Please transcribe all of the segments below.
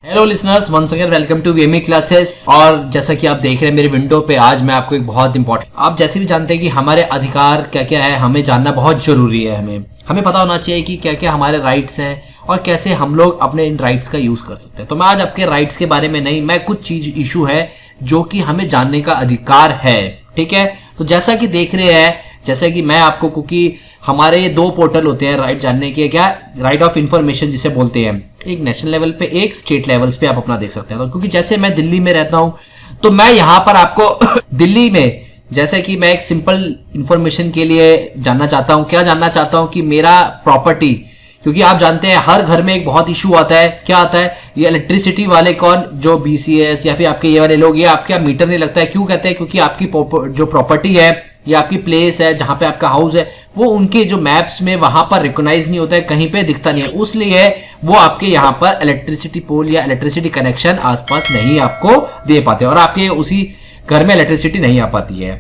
Hello listeners, once again welcome to VME classes. और जैसा कि आप देख रहे हैं मेरे विंडो पे, आज मैं आपको एक बहुत इंपॉर्टेंट, आप जैसे भी जानते हैं कि हमारे अधिकार क्या क्या है, हमें जानना बहुत जरूरी है। हमें पता होना चाहिए कि क्या क्या हमारे राइट्स हैं और कैसे हम लोग अपने इन राइट्स का यूज कर सकते हैं। तो मैं आज आपके राइट्स के बारे में नहीं, मैं कुछ चीज इशू है जो कि हमें जानने का अधिकार है। ठीक है, तो जैसा कि देख रहे हैं, जैसा कि मैं आपको, क्योंकि हमारे ये दो पोर्टल होते हैं राइट जानने के, क्या राइट ऑफ इंफॉर्मेशन जिसे बोलते हैं, एक नेशनल लेवल पे, एक स्टेट लेवल्स पे आप अपना देख सकते हैं। तो क्योंकि जैसे मैं दिल्ली में रहता हूं तो मैं यहां पर आपको दिल्ली में, जैसे कि मैं एक सिंपल इंफॉर्मेशन के लिए जानना चाहता हूं, क्या जानना चाहता हूं कि मेरा प्रॉपर्टी, क्योंकि आप जानते हैं हर घर में एक बहुत इशू आता है, क्या आता है, ये इलेक्ट्रिसिटी वाले कौन, जो बीसीएस या फिर आपके ये वाले लोग, ये आपके यहाँ मीटर नहीं लगता है। क्यों कहते हैं? क्योंकि आपकी जो प्रॉपर्टी है या आपकी प्लेस है जहां पे आपका हाउस है, वो उनके जो मैप्स में वहां पर रिकॉग्नाइज नहीं होता है, कहीं पे दिखता नहीं है, उसलिए वो आपके यहाँ पर इलेक्ट्रिसिटी पोल या इलेक्ट्रिसिटी कनेक्शन आसपास नहीं आपको दे पाते और आपके उसी घर में इलेक्ट्रिसिटी नहीं आ पाती है।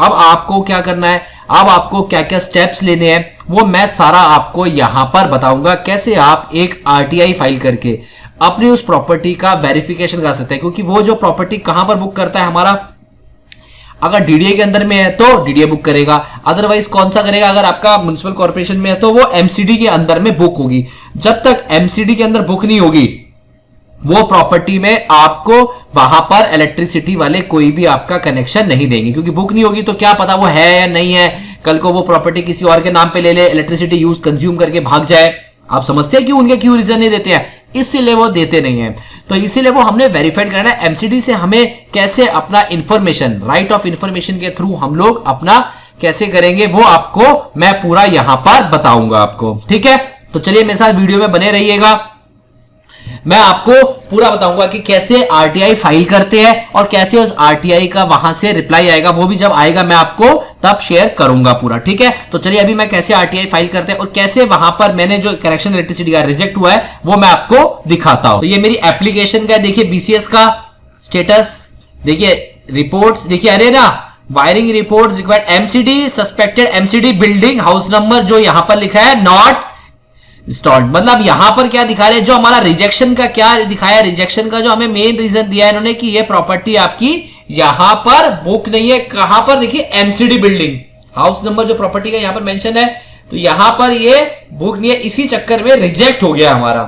अब आपको क्या करना है, अब आपको क्या क्या स्टेप्स लेने हैं, वो मैं सारा आपको यहां पर बताऊंगा। कैसे आप एक आरटीआई फाइल करके अपनी उस प्रॉपर्टी का वेरिफिकेशन कर सकते हैं, क्योंकि वो जो प्रॉपर्टी कहां पर बुक करता है हमारा, अगर डीडीए के अंदर में है तो डीडीए बुक करेगा, अदरवाइज कौन सा करेगा, अगर आपका म्युनिसिपल कॉर्पोरेशन में है तो वो एमसीडी के अंदर में बुक होगी। जब तक एमसीडी के अंदर बुक नहीं होगी वो प्रॉपर्टी में आपको वहां पर इलेक्ट्रिसिटी वाले कोई भी आपका कनेक्शन नहीं देंगे, क्योंकि बुक नहीं होगी तो क्या पता वो है या नहीं है, कल को वो प्रॉपर्टी किसी और के नाम पे ले ले, इलेक्ट्रिसिटी यूज कंज्यूम करके भाग जाए। आप समझते हैं कि उनके क्यों रीजन नहीं देते हैं, इसीलिए वो देते नहीं है। तो इसीलिए वो हमने वेरीफाइड करना है एमसीडी से, हमें कैसे अपना इंफॉर्मेशन, राइट ऑफ इंफॉर्मेशन के थ्रू हम लोग अपना कैसे करेंगे वो आपको मैं पूरा यहां पर बताऊंगा आपको। ठीक है, तो चलिए मेरे साथ वीडियो में बने रहिएगा, मैं आपको पूरा बताऊंगा कि कैसे आरटीआई फाइल करते हैं और कैसे उस आरटीआई का वहां से रिप्लाई आएगा, वो भी जब आएगा मैं आपको तब शेयर करूंगा पूरा। ठीक है, तो चलिए अभी मैं कैसे आरटीआई फाइल करते हैं और कैसे वहां पर मैंने जो कनेक्शन इलेक्ट्रिसिटी का रिजेक्ट हुआ है वो मैं आपको दिखाता हूं। तो ये मेरी एप्लीकेशन का देखिए, बीसीएस का स्टेटस देखिए, रिपोर्ट्स देखिए, अरे ना wiring reports required MCD, suspected MCD building, house number जो यहां पर लिखा है नॉट इंस्टॉल्ड, मतलब यहां पर क्या दिखा रहे हैं, जो हमारा रिजेक्शन का क्या दिखाया, रिजेक्शन का जो हमें मेन रीजन दिया है इन्होंने कि ये प्रॉपर्टी आपकी यहां पर बुक नहीं है। कहां पर देखिए, एमसीडी बिल्डिंग, हाउस नंबर जो प्रॉपर्टी का यहां पर मेंशन है, तो यहां पर ये बुक नहीं है, इसी चक्कर में रिजेक्ट हो गया हमारा।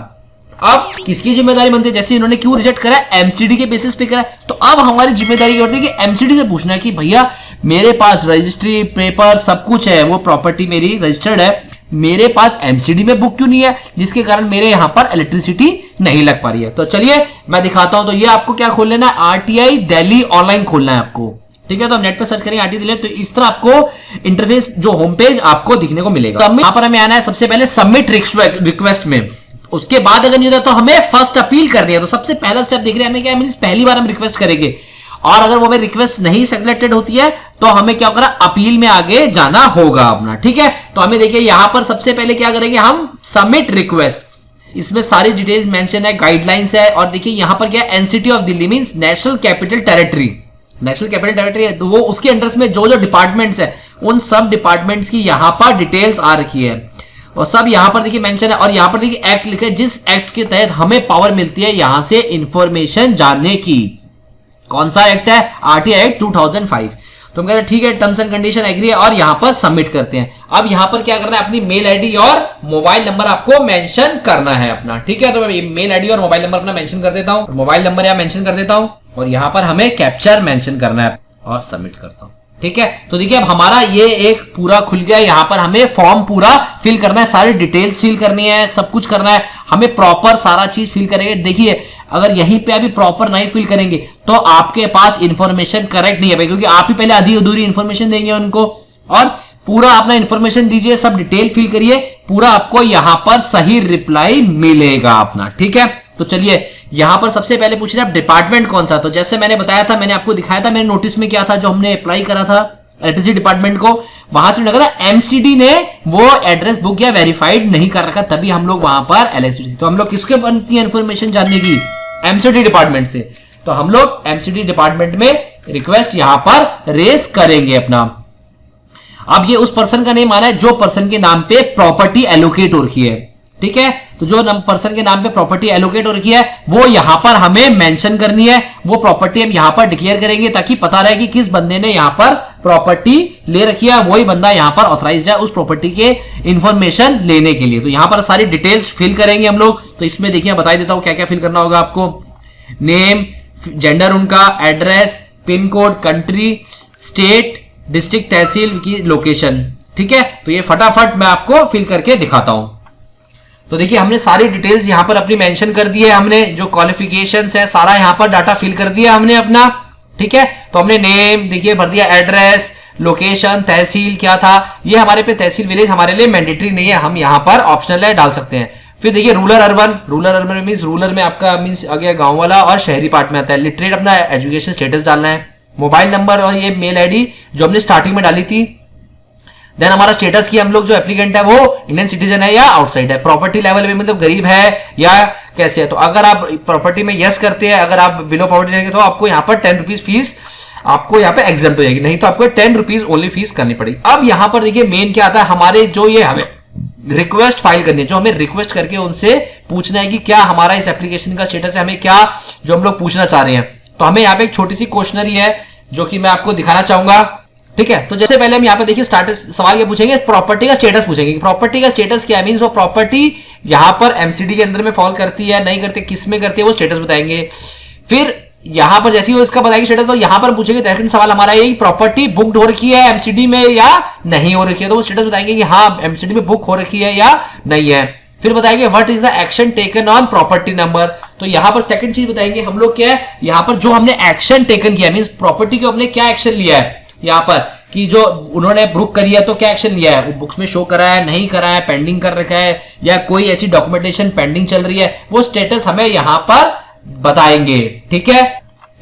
अब किसकी जिम्मेदारी बनती है, जैसे इन्होंने क्यों रिजेक्ट करा, एमसीडी के बेसिस पे करा, तो अब हमारी जिम्मेदारी क्या होती है कि एमसीडी से पूछना है कि भैया मेरे पास रजिस्ट्री पेपर सब कुछ है, वो प्रॉपर्टी मेरी रजिस्टर्ड है, मेरे पास एमसीडी में बुक क्यों नहीं है, जिसके कारण मेरे यहां पर इलेक्ट्रिसिटी नहीं लग पा रही है। तो चलिए मैं दिखाता हूं। तो ये आपको क्या खोल लेना है, आरटीआई दिल्ली ऑनलाइन खोलना है आपको। ठीक है, तो हम नेट पर सर्च करेंगे आरटीआई दिल्ली, तो इस तरह आपको इंटरफेस जो होम पेज आपको दिखने को मिलेगा। तो यहां पर हमें आना है सबसे पहले सबमिट रिक्वेस्ट में, उसके बाद अगर नहीं होता तो हमें फर्स्ट अपील करनी है। तो सबसे पहला स्टेप देख रहे हैं हमें क्या, मींस पहली बार हम रिक्वेस्ट करेंगे और अगर वो हमें रिक्वेस्ट नहीं सिलेक्टेड होती है तो हमें क्या करना, अपील में आगे जाना होगा अपना। ठीक है, तो हमें देखिए यहां पर सबसे पहले क्या करेंगे हम, सबमिट रिक्वेस्ट, इसमें सारी डिटेल्स मेंशन है, गाइडलाइंस है, और देखिए यहां पर क्या, NCT of Delhi means national capital territory, national capital territory है, तो वो उसके अंडर में जो जो डिपार्टमेंट्स है उन सब डिपार्टमेंट्स की यहां पर डिटेल्स आ रखी है और सब यहां पर देखिए मेंशन है। और यहां पर देखिए एक्ट लिखा है, जिस एक्ट के तहत हमें पावर मिलती है यहां से इंफॉर्मेशन जानने की। कौन सा एक्ट है, आरटीआई एक्ट 2005। तो हम कहते हैं ठीक है, टर्म्स एंड कंडीशन एग्री है और यहां पर सबमिट करते हैं। अब यहां पर क्या करना है, अपनी मेल आईडी और मोबाइल नंबर आपको मेंशन करना है अपना। ठीक है, तो मैं मेल आईडी और मोबाइल नंबर अपना मेंशन कर देता हूं, मोबाइल नंबर यहां मेंशन कर देता हूं और यहां पर हमें कैप्चर मेंशन करना है और सबमिट करता हूं। ठीक है, तो देखिए अब हमारा ये एक पूरा खुल गया, यहां पर हमें फॉर्म पूरा फिल करना है, सारी डिटेल्स फिल करनी है, सब कुछ करना है, हमें प्रॉपर सारा चीज फिल करेंगे। देखिए अगर यहीं पे अभी प्रॉपर नहीं फिल करेंगे तो आपके पास इंफॉर्मेशन करेक्ट नहीं है, क्योंकि आप ही पहले आधी अधूरी इंफॉर्मेशन देंगे उनको, और पूरा अपना इंफॉर्मेशन दीजिए, सब डिटेल फिल करिए, पूरा आपको यहां पर सही रिप्लाई मिलेगा अपना। ठीक है, तो चलिए यहां पर सबसे पहले पूछ रहे हैं डिपार्टमेंट कौन सा। तो जैसे मैंने बताया था, मैंने आपको दिखाया था मेरे नोटिस में क्या था, जो हमने अप्लाई करा था इलेक्ट्रिसिटी डिपार्टमेंट को, वहां से लगा था एमसीडी ने वो एड्रेस बुक या वेरीफाइड नहीं कर रखा, तभी हम लोग वहां पर इलेक्ट्रिसिटी। तो हम लोग किसके बनती है इंफॉर्मेशन जानने की, एमसीडी डिपार्टमेंट से। तो हम लोग एमसीडी डिपार्टमेंट में रिक्वेस्ट यहां पर रेस करेंगे अपना। अब ये उस पर्सन का नेम आना है जो पर्सन के नाम पे प्रॉपर्टी एलोकेट हो रखी है, ठीक है। तो जो पर्सन के नाम पे प्रॉपर्टी एलोकेट हो रखी है वो यहां पर हमें मेंशन करनी है, वो प्रॉपर्टी हम यहां पर डिक्लेयर करेंगे ताकि पता रहे कि किस बंदे ने यहां पर प्रॉपर्टी ले रखी है, वही बंदा यहां पर ऑथराइज्ड है उस प्रॉपर्टी के इंफॉर्मेशन लेने के लिए। तो यहां पर सारी डिटेल्स फिल करेंगे हम लोग। तो इसमें देखिए बता देता हूं क्या क्या फिल करना होगा आपको। नेम, जेंडर उनका, address, pin code, country, state, district, tehsil की लोकेशन, ठीक है। तो ये फटाफट मैं आपको फिल करके दिखाता हूं। तो देखिए हमने सारी डिटेल्स यहां पर अपनी मेंशन कर दी है, हमने जो क्वालिफिकेशंस है सारा यहां पर डाटा फिल कर दिया हमने अपना, ठीक है। तो हमने नेम देखिए भर दिया, एड्रेस, लोकेशन, तहसील क्या था, ये हमारे पे तहसील विलेज हमारे लिए मैंडेटरी नहीं है, हम यहां पर ऑप्शनल है डाल सकते हैं। फिर देखिए rural urban, rural urban means rural में आपका मींस आ गया गांव वाला, और शहरी पार्ट में आता है। लिटरेट अपना एजुकेशन स्टेटस डालना है, मोबाइल नंबर और ये मेल आईडी जो हमने स्टार्टिंग में डाली थी। देन हमारा स्टेटस की हम लोग जो एप्लीकेंट है वो इंडियन सिटीजन है या आउटसाइड है, प्रॉपर्टी लेवल में मतलब गरीब है या कैसे है। तो अगर आप प्रॉपर्टी में यस करते हैं, अगर आप बिलो प्रॉपर्टी रहेंगे तो आपको यहाँ पर 10 रुपीज फीस आपको यहाँ पे एग्जाम्प्ट हो जाएगी, नहीं तो आपको 10 रुपीज ओनली फीस करनी पड़ेगी। अब यहाँ पर देखिए मेन क्या आता है, हमारे जो ये हमें रिक्वेस्ट फाइल करनी है, जो हमें रिक्वेस्ट करके उनसे पूछना है कि क्या हमारा इस एप्लीकेशन का स्टेटस है, हमें क्या जो हम लोग पूछना चाह रहे हैं। तो हमें यहाँ पे एक छोटी सी क्वेश्चनरी है जो कि मैं आपको दिखाना चाहूंगा, ठीक है। तो जैसे पहले हम यहाँ पे देखिए सवाल क्या पूछेंगे, प्रॉपर्टी का स्टेटस पूछेंगे। प्रॉपर्टी का स्टेटस क्या मींस वो प्रॉपर्टी यहाँ पर एमसीडी के अंदर में फॉल करती है नहीं करती, किस में करती है, वो स्टेटस बताएंगे। फिर यहाँ पर जैसे ही उसका बताएंगे स्टेटस, तो यहाँ पर पूछेंगे सेकंड सवाल हमारा यही, प्रॉपर्टी बुक्ड हो रखी है एमसीडी में या नहीं हो रखी है, तो वो स्टेटस बताएंगे कि हाँ एमसीडी में बुक हो रखी है या नहीं है। फिर बताएंगे what is the action taken on property number, तो यहां पर सेकंड चीज बताएंगे हम लोग क्या है, यहां पर जो हमने एक्शन टेकन किया मींस प्रॉपर्टी को हमने क्या एक्शन लिया है यहां पर, कि जो उन्होंने बुक करी है तो क्या एक्शन लिया है, वो बुक्स में शो करा है नहीं करा है, पेंडिंग कर रखा है या कोई ऐसी डॉक्यूमेंटेशन पेंडिंग चल रही है, वो स्टेटस हमें यहां पर बताएंगे, ठीक है।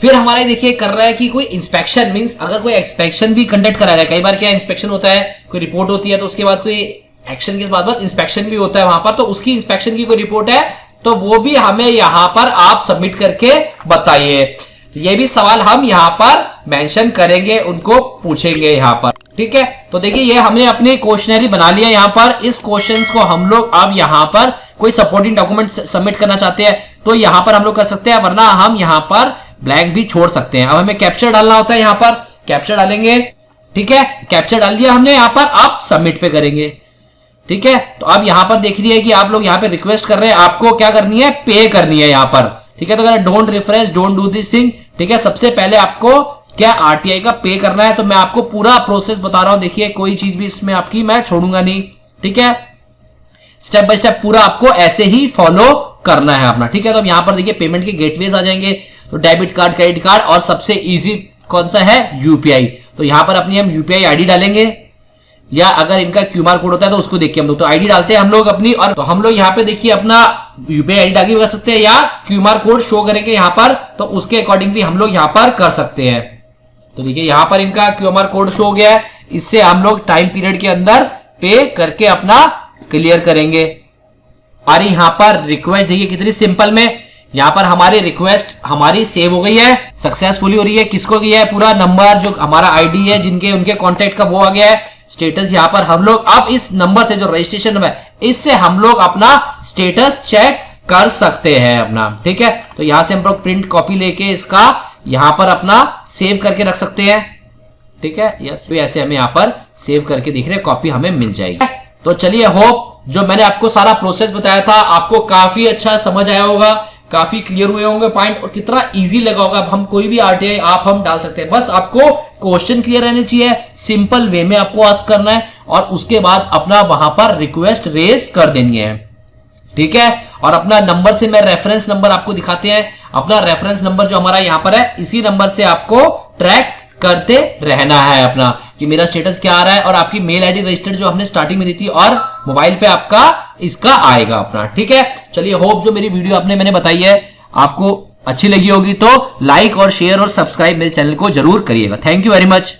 फिर हमारे देखिए कर रहा है कि कोई इंस्पेक्शन मींस अगर कोई इंस्पेक्शन भी कंडक्ट करा रहा है, कई बार क्या इंस्पेक्शन होता है, कोई रिपोर्ट होती है तो उसके बाद कोई एक्शन के बाद इंस्पेक्शन भी होता है वहां पर, तो उसकी इंस्पेक्शन की कोई रिपोर्ट है तो वो भी हमें यहां पर आप सबमिट करके बताइए। ये भी सवाल हम यहां पर मेंशन करेंगे, उनको पूछेंगे यहां पर, ठीक है। तो देखिए ये हमने अपनी क्वेश्चनरी बना लिया यहां पर। इस क्वेश्चंस को हम लोग अब यहां पर कोई सपोर्टिंग डॉक्यूमेंट सबमिट करना चाहते हैं तो यहां पर हम लोग कर सकते हैं, वरना हम यहां पर ब्लैंक भी छोड़ सकते हैं। अब हमें कैप्चर डालना होता है, यहां पर कैप्चर डालेंगे, ठीक है। कैप्चर डाल दिया हमने यहां पर, आप सबमिट पे करेंगे, ठीक है। तो अब यहां पर देख लीजिए कि आप लोग यहां पे रिक्वेस्ट कर रहे हैं, आपको क्या करनी है, पे करनी है यहां पर, ठीक है। तो अगर don't refresh, don't do this thing, ठीक है। सबसे पहले आपको क्या आरटीआई का पे करना है, तो मैं आपको पूरा प्रोसेस बता रहा हूं, देखिए कोई चीज भी इसमें आपकी मैं छोड़ूंगा नहीं, ठीक है। स्टेप बाय स्टेप पूरा आपको ऐसे ही फॉलो करना है अपना, ठीक है। तो अब यहां पर देखिए पेमेंट के गेटवेज आ जाएंगे, तो डेबिट कार्ड, क्रेडिट कार्ड, और सबसे इजी कौन सा है, यूपीआई। तो यहां पर अपनी हम यूपीआई आईडी डालेंगे, या अगर इनका क्यूआर कोड होता है तो उसको देखिए हम लोग, तो आईडी डालते हैं हम लोग अपनी, और तो हम लोग यहाँ पे देखिए अपना यूपीआई आईडी डाल के कर सकते हैं या क्यूआर कोड शो करेंगे यहाँ पर, तो उसके अकॉर्डिंग भी हम लोग यहाँ पर कर सकते हैं। तो देखिए यहाँ पर इनका क्यूआर कोड शो हो गया है, इससे हम लोग टाइम पीरियड के अंदर पे करके अपना क्लियर करेंगे। और यहाँ पर रिक्वेस्ट देखिए कितनी सिंपल में, यहाँ पर हमारी रिक्वेस्ट हमारी सेव हो गई है, सक्सेसफुली हो रही है। किसको गया है, पूरा नंबर जो हमारा आईडी है जिनके उनके कॉन्टेक्ट का वो आ गया है। स्टेटस यहाँ पर हम लोग अब इस नंबर से जो रजिस्ट्रेशन नंबर है इससे हम लोग अपना स्टेटस चेक कर सकते हैं अपना, ठीक है। तो यहां से हम लोग प्रिंट कॉपी लेके इसका यहां पर अपना सेव करके रख सकते हैं, ठीक है। यस, ऐसे हमें यहाँ पर सेव करके दिख रहे कॉपी हमें मिल जाएगी। तो चलिए होप जो मैंने आपको सारा प्रोसेस बताया था आपको काफी अच्छा समझ आया होगा, काफी क्लियर हुए होंगे पॉइंट, और कितना इजी लगा होगा। अब हम कोई भी आरटीआई आप हम डाल सकते हैं, बस आपको क्वेश्चन क्लियर रहने चाहिए, सिंपल वे में आपको आस्क करना है और उसके बाद अपना वहां पर रिक्वेस्ट रेज कर देनी है, ठीक है। और अपना नंबर से मैं रेफरेंस नंबर आपको दिखाते हैं, अपना रेफरेंस नंबर जो हमारा यहां पर है इसी नंबर से आपको ट्रैक करते रहना है अपना कि मेरा स्टेटस क्या आ रहा है, और आपकी मेल आईडी रजिस्टर्ड जो हमने स्टार्टिंग में दी थी और मोबाइल पे आपका इसका आएगा अपना, ठीक है। चलिए होप जो मेरी वीडियो मैंने बताई है आपको अच्छी लगी होगी, तो लाइक और शेयर और सब्सक्राइब मेरे चैनल को जरूर करिएगा। Thank you very much.